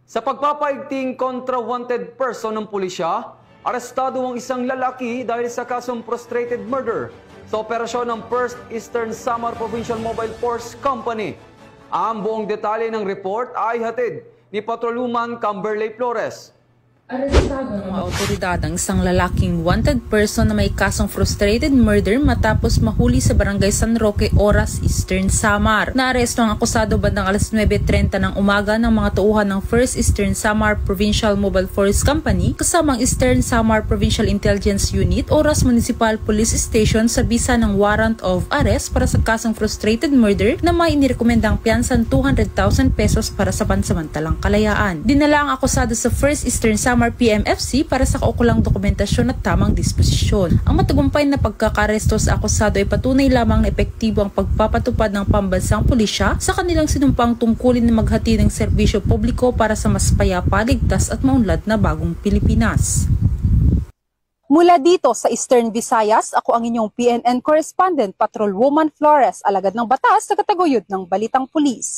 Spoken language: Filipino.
Sa pagpapaigting kontra wanted person ng pulisya, arestado ang isang lalaki dahil sa kasong frustrated murder sa operasyon ng 1st Eastern Samar Provincial Mobile Force Company. Ang buong detalye ng report ay hatid ni Patrolwoman Camberley Flores. Arestado ng mga otoridad ang isang lalaking wanted person na may kasong frustrated murder matapos mahuli sa barangay San Roque, Oras, Eastern Samar. Naaresto ang akusado bandang alas 9:30 ng umaga ng mga tauhan ng 1st Eastern Samar Provincial Mobile Force Company kasama ang Eastern Samar Provincial Intelligence Unit, Oras Municipal Police Station sa bisa ng warrant of arrest para sa kasong frustrated murder na may inirekomendang piyansan 200,000 pesos para sa pansamantalang kalayaan. Dinala ang akusado sa 1st Eastern Samar PMFC para sa kaukulang dokumentasyon at tamang disposisyon. Ang matagumpay na pagkakaresto sa akusado ay patunay lamang na epektibo ang pagpapatupad ng pambansang pulisya sa kanilang sinumpang tungkulin na maghati ng serbisyo publiko para sa mas payapa, ligtas at maunlad na bagong Pilipinas. Mula dito sa Eastern Visayas, ako ang inyong PNN correspondent, Patrolwoman Flores, alagad ng batas sa kataguyod ng Balitang Pulis.